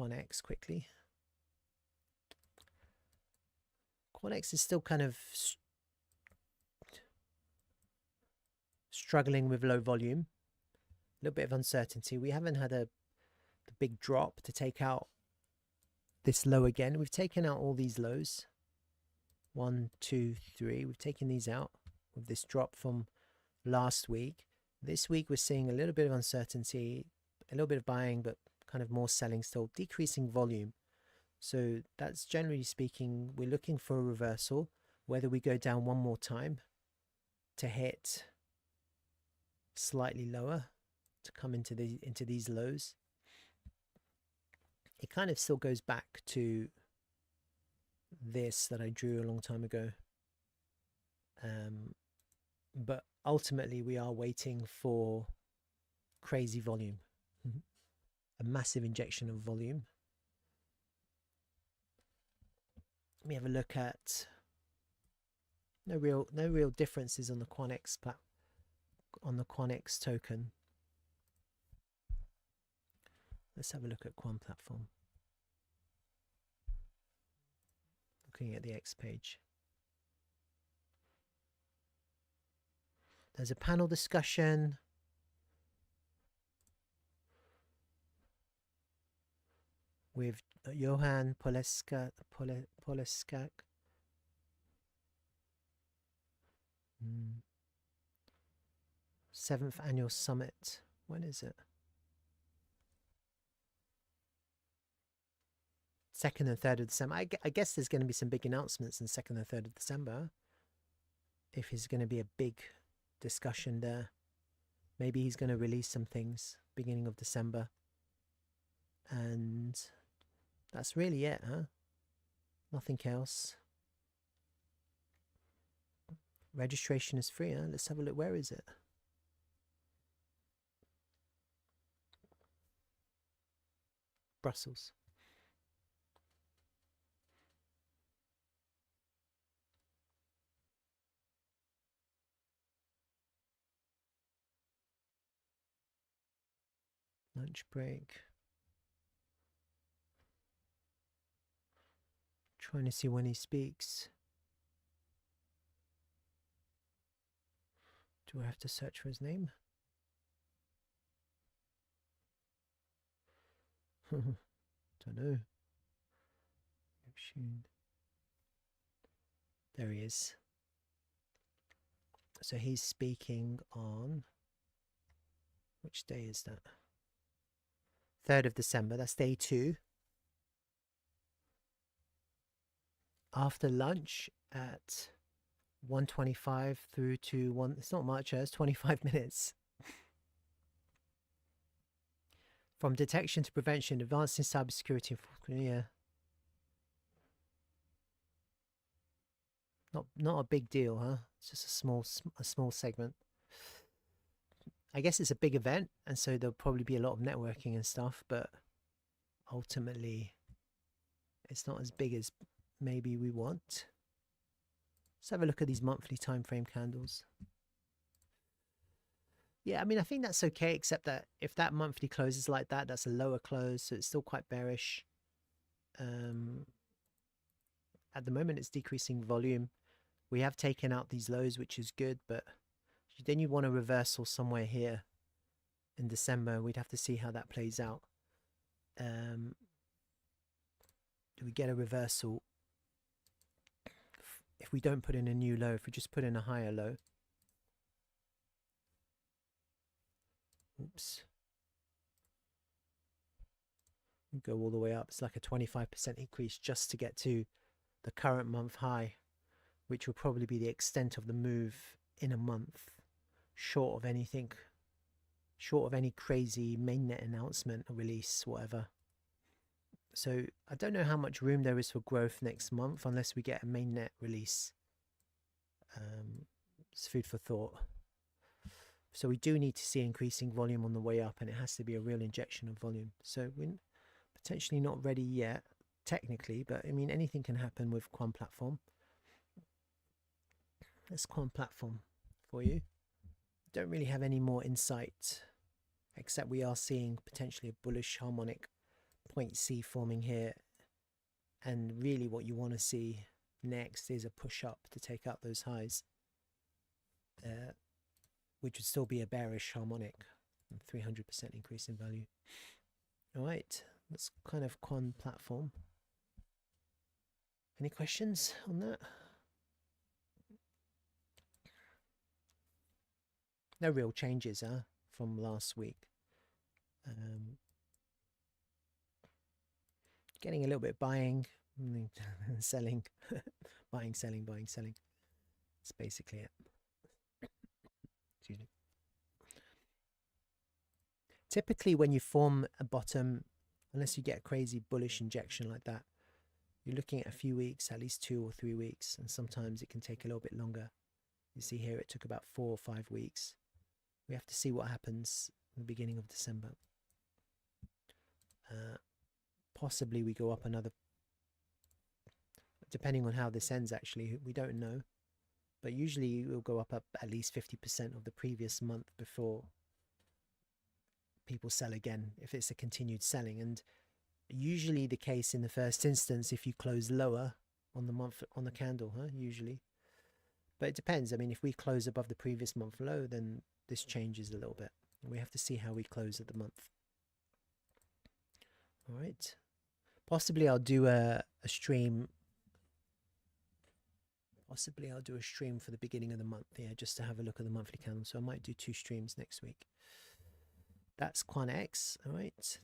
QANX quickly. QANX is still kind of struggling with low volume, a little bit of uncertainty. We haven't had the big drop to take out this low again. We've taken out all these lows. 1, 2, 3. We've taken these out with this drop from last week. This week we're seeing a little bit of uncertainty, a little bit of buying, but kind of more selling still, decreasing volume. So that's generally speaking, we're looking for a reversal, whether we go down one more time to hit slightly lower to come into these lows. It kind of still goes back to this that I drew a long time ago. But ultimately we are waiting for crazy volume, a massive injection of volume. Let me have a look at no real differences on the QANX token. Let's have a look at QANplatform. Looking at the X page. There's a panel discussion. With Johan Polecsak. 7th annual summit. When is it? 2nd and 3rd of December. I guess there's going to be some big announcements in 2nd and 3rd of December. If there's going to be a big discussion there. Maybe he's going to release some things beginning of December. And that's really it, huh? Nothing else. Registration is free, huh? Let's have a look. Where is it? Brussels. Lunch break. Trying to see when he speaks. Do I have to search for his name? Don't know. There he is. So he's speaking on, which day is that? 3rd of December. That's day 2. After lunch at 1:25 through to 1. It's not much. It's 25 minutes. From detection to prevention, advancing cybersecurity. Yeah. Not a big deal, huh? It's just a small segment. I guess it's a big event, and so there'll probably be a lot of networking and stuff, but ultimately it's not as big as maybe we want. Let's have a look at these monthly time frame candles. Yeah, I mean, I think that's okay, except that if that monthly closes like that, that's a lower close, so it's still quite bearish. At the moment, it's decreasing volume. We have taken out these lows, which is good, but then you want a reversal somewhere here in December. We'd have to see how that plays out. Do we get a reversal if we don't put in a new low, if we just put in a higher low? Oops. We go all the way up. It's like a 25% increase just to get to the current month high, which will probably be the extent of the move in a month, short of anything, short of any crazy mainnet announcement or release, whatever. So I don't know how much room there is for growth next month unless we get a mainnet release. It's food for thought. So we do need to see increasing volume on the way up, and it has to be a real injection of volume. So we're potentially not ready yet, technically, but I mean, anything can happen with QANplatform. That's QANplatform for you. Don't really have any more insight, except we are seeing potentially a bullish harmonic point C forming here, and really what you want to see next is a push up to take out those highs, which would still be a bearish harmonic, 300% increase in value. All right, that's kind of QANplatform. Any questions on that? No real changes from last week. Getting a little bit buying, selling, buying, selling, buying, selling. That's basically it. Excuse me. Typically when you form a bottom, unless you get a crazy bullish injection like that, you're looking at a few weeks, at least 2 or 3 weeks, and sometimes it can take a little bit longer. You see here it took about 4 or 5 weeks. We have to see what happens in the beginning of December. Possibly we go up another, depending on how this ends actually, we don't know. But usually we'll go up at least 50% of the previous month before people sell again, if it's a continued selling. And usually the case in the first instance if you close lower on the month, on the candle, usually. But it depends. I mean, if we close above the previous month low, then this changes a little bit. We have to see how we close at the month. All right. Possibly I'll do a stream. Possibly I'll do a stream for the beginning of the month, yeah, just to have a look at the monthly candle. So I might do 2 streams next week. That's QANX. All right.